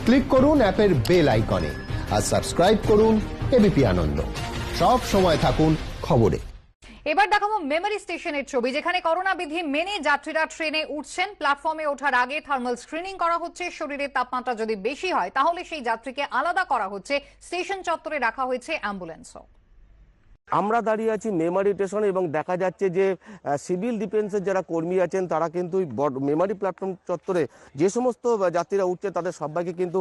Click করুন অ্যাপের bell আইকনে আর সাবস্ক্রাইব করুন এবিপি আনন্দ। সব সময় থাকুন খবরে। এবার দেখাবো মেমরি স্টেশনের ছবি, যেখানে করোনা বিধি মেনে যাত্রীরা ট্রেনে উঠছেন। প্ল্যাটফর্মে ওঠার আগে থার্মাল স্ক্রিনিং করা হচ্ছে। শরীরের তাপমাত্রা যদি বেশি হয় তাহলে সেই যাত্রীকে আলাদা করা হচ্ছে। স্টেশন চত্বরে রাখা হয়েছে অ্যাম্বুলেন্সও। আমরা দাঁড়িয়ে আছি মেমারি স্টেশনে এবং দেখা যাচ্ছে যে সিভিল ডিফেন্সের যারা কর্মী আছেন তারা কিন্তু মেমারি প্ল্যাটফর্ম চত্বরে যে সমস্ত যাত্রীরা উঠছে তাদের সবাইকে কিন্তু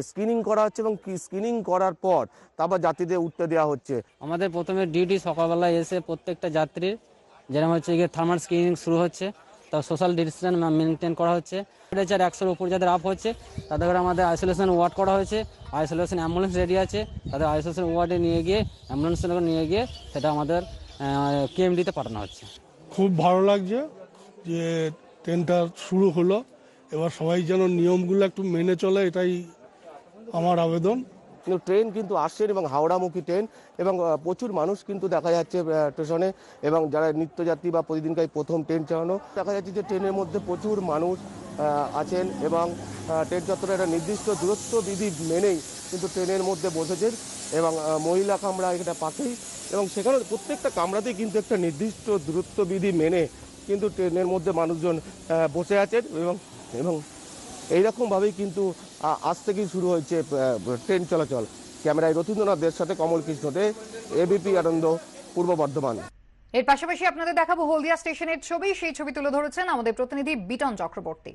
স্ক্রিনিং করা হচ্ছে এবং স্ক্রিনিং করার পর তারপর যাত্রীদের উঠতে দেওয়া হচ্ছে। আমাদের প্রথমে ডিউটি সকালবেলায় এসে প্রত্যেকটা যাত্রীর যেরকম হচ্ছে গিয়ে থার্মাল স্ক্রিনিং শুরু হচ্ছে, তা সোশ্যাল ডিস্টেন্স মেনটেন করা হচ্ছে। টেম্পারেচার 100-এর উপর যাদের আপ হচ্ছে তাদের আমাদের আইসোলেশন ওয়ার্ড করা হয়েছে। আইসোলেশন অ্যাম্বুলেন্স রেডি আছে, তাদের আইসোলেশন ওয়ার্ডে নিয়ে গিয়ে অ্যাম্বুলেন্স নিয়ে গিয়ে সেটা আমাদের কেএমডিতে পাঠানো হচ্ছে। খুব ভালো লাগছে যে ট্রেনটা শুরু হলো। এবার সবাই যেন নিয়মগুলো একটু মেনে চলে, এটাই আমার আবেদন। কিন্তু ট্রেন কিন্তু আসছেন এবং হাওড়ামুখী ট্রেন এবং প্রচুর মানুষ কিন্তু দেখা যাচ্ছে স্টেশনে, এবং যারা নিত্যযাত্রী বা প্রতিদিনকার প্রথম ট্রেন চালানো দেখা যাচ্ছে যে ট্রেনের মধ্যে প্রচুর মানুষ আছেন এবং ট্রেন চত্বরে একটা নির্দিষ্ট দূরত্ব বিধি মেনেই কিন্তু ট্রেনের মধ্যে বসেছেন এবং মহিলা কামরা এটা পাশেই, এবং সেখানে প্রত্যেকটা কামরাতেই কিন্তু একটা নির্দিষ্ট দূরত্ব বিধি মেনে কিন্তু ট্রেনের মধ্যে মানুষজন বসে আছেন এবং এইরকমভাবেই কিন্তু আজ থেকেই শুরু হয়েছে ট্রেন চলাচল। ক্যামেরায় রথীন্দ্রনাথদের সাথে কমল কৃষ্ণ দে, এবিপি আনন্দ, পূর্ব বর্ধমান। এর পাশাপাশি আপনাদের দেখাবো হলদিয়া স্টেশনের ছবি। সেই ছবি তুলে ধরেছেন আমাদের প্রতিনিধি বিটন চক্রবর্তী।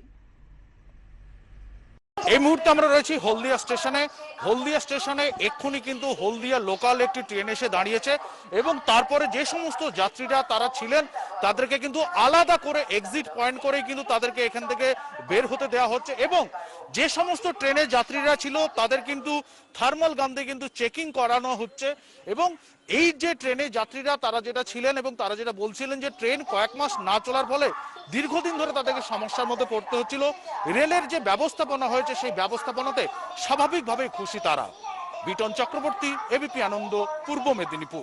এই মুহূর্তে আমরা রয়েছি হলদিয়া স্টেশনে। হলদিয়া স্টেশনে এক্ষুনি কিন্তু হলদিয়া লোকাল একটি ট্রেন এসে দাঁড়িয়েছে এবং তারপরে যে সমস্ত যাত্রীরা তারা ছিলেন তাদেরকে কিন্তু আলাদা করে এক্সিট পয়েন্ট করে কিন্তু তাদেরকে এখান থেকে বের হতে দেওয়া হচ্ছে, এবং যে সমস্ত ট্রেনের যাত্রীরা ছিল তাদের কিন্তু থার্মাল গান দিয়ে কিন্তু চেকিং করানো হচ্ছে। এবং এই যে ট্রেনে যাত্রীরা তারা যেটা ছিলেন এবং তারা যেটা বলছিলেন যে ট্রেন কয়েক মাস না চলার ফলে দীর্ঘদিন ধরে তাদেরকে সমস্যার মধ্যে পড়তে হচ্ছিল। রেলের যে ব্যবস্থাপনা হয়েছে সেই ব্যবস্থাপনাতে স্বাভাবিকভাবেই খুশি তারা। বিটন চক্রবর্তী, এবিপি আনন্দ, পূর্ব মেদিনীপুর।